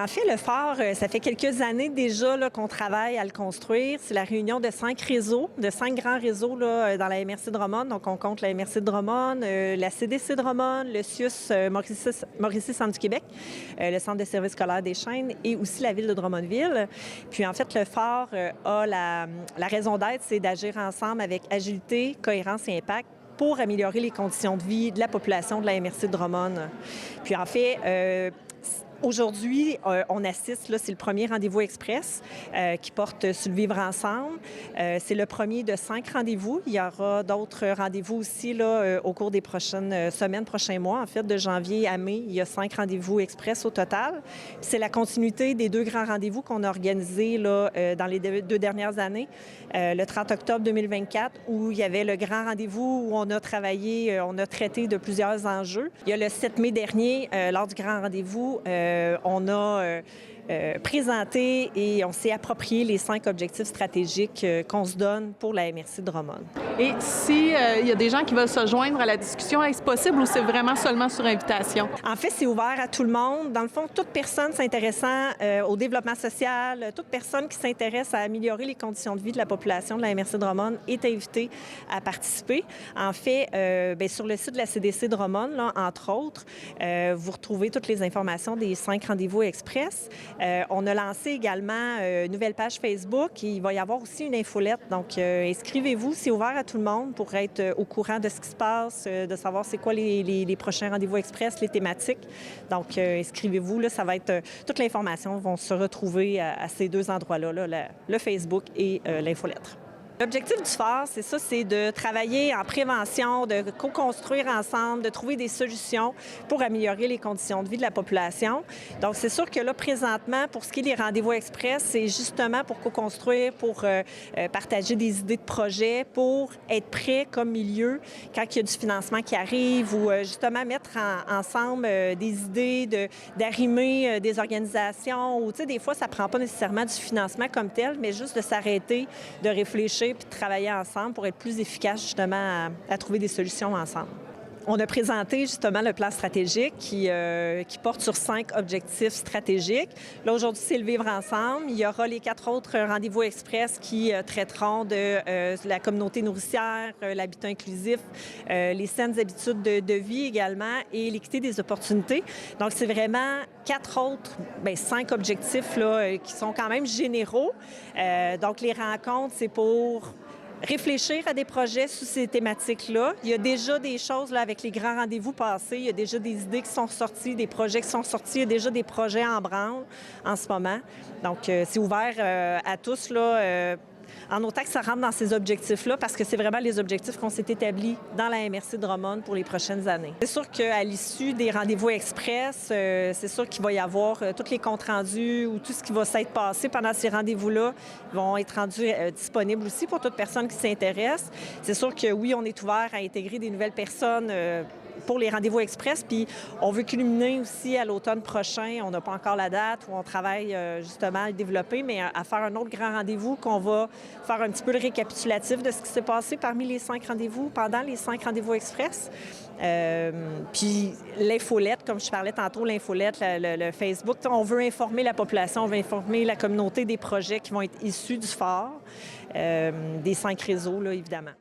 Bien, en fait, le phare, ça fait quelques années déjà là, qu'on travaille à le construire. C'est la réunion de 5 réseaux, de 5 grands réseaux là, dans la MRC de Drummond. Donc, on compte la MRC de Drummond, la CDC de Drummond, le CIUS Mauricie-Centre du Québec, le Centre de services scolaires des Chênes et aussi la ville de Drummondville. Puis, en fait, le phare a la raison d'être, c'est d'agir ensemble avec agilité, cohérence et impact pour améliorer les conditions de vie de la population de la MRC de Drummond. Puis, en fait, aujourd'hui, on assiste, là, c'est le premier rendez-vous express qui porte sur le vivre ensemble. C'est le premier de 5 rendez-vous. Il y aura d'autres rendez-vous aussi là, au cours des prochaines semaines, prochains mois. En fait, de janvier à mai, il y a 5 rendez-vous express au total. C'est la continuité des 2 grands rendez-vous qu'on a organisés là, dans les 2 dernières années. Le 30 octobre 2024, où il y avait le grand rendez-vous où on a travaillé, on a traité de plusieurs enjeux. Il y a le 7 mai dernier, lors du grand rendez-vous, on a présenté et on s'est approprié les 5 objectifs stratégiques qu'on se donne pour la MRC de Drummond. Et si il y a des gens qui veulent se joindre à la discussion, est-ce possible ou c'est vraiment seulement sur invitation? En fait, c'est ouvert à tout le monde. Dans le fond, toute personne s'intéressant au développement social, toute personne qui s'intéresse à améliorer les conditions de vie de la population de la MRC de Drummond est invitée à participer. En fait, bien, sur le site de la CDC de Drummond, là, entre autres, vous retrouvez toutes les informations des 5 rendez-vous express. On a lancé également une nouvelle page Facebook et il va y avoir aussi une infolette. Donc, inscrivez-vous, c'est ouvert à tout le monde pour être au courant de ce qui se passe, de savoir c'est quoi les prochains rendez-vous express, les thématiques. Donc, inscrivez-vous, là, ça va être... toute l'information vont se retrouver à ces 2 endroits-là, là, le Facebook et l'infolettre. L'objectif du phare, c'est ça, c'est de travailler en prévention, de co-construire ensemble, de trouver des solutions pour améliorer les conditions de vie de la population. Donc, c'est sûr que là, présentement, pour ce qui est des rendez-vous express, c'est justement pour co-construire, pour partager des idées de projets, pour être prêt comme milieu quand il y a du financement qui arrive ou justement mettre ensemble des idées, d'arrimer des organisations ou, tu sais, des fois, ça ne prend pas nécessairement du financement comme tel, mais juste de s'arrêter, de réfléchir puis de travailler ensemble pour être plus efficace justement à trouver des solutions ensemble. On a présenté justement le plan stratégique qui porte sur 5 objectifs stratégiques. Là, aujourd'hui, c'est le vivre ensemble. Il y aura les 4 autres rendez-vous express qui traiteront de la communauté nourricière, l'habitat inclusif, les saines habitudes de vie également et l'équité des opportunités. Donc, c'est vraiment 5 objectifs là, qui sont quand même généraux. Donc, les rencontres, c'est pour réfléchir à des projets sous ces thématiques-là. Il y a déjà des choses là, avec les grands rendez-vous passés. Il y a déjà des idées qui sont sorties, des projets qui sont sortis. Il y a déjà des projets en branle en ce moment. Donc, c'est ouvert à tous, là, en autant que ça rentre dans ces objectifs-là, parce que c'est vraiment les objectifs qu'on s'est établis dans la MRC de Drummond pour les prochaines années. C'est sûr qu'à l'issue des rendez-vous express, c'est sûr qu'il va y avoir tous les comptes rendus ou tout ce qui va s'être passé pendant ces rendez-vous-là vont être rendus disponibles aussi pour toute personne qui s'intéresse. C'est sûr que oui, on est ouvert à intégrer des nouvelles personnes pour les rendez-vous express, puis on veut culminer aussi à l'automne prochain. On n'a pas encore la date où on travaille justement à le développer, mais à faire un autre grand rendez-vous qu'on va faire un petit peu le récapitulatif de ce qui s'est passé parmi les 5 rendez-vous, pendant les 5 rendez-vous express. Puis l'infolette, comme je parlais tantôt, l'infolette, le Facebook, on veut informer la population, on veut informer la communauté des projets qui vont être issus du phare, des 5 réseaux, là, évidemment.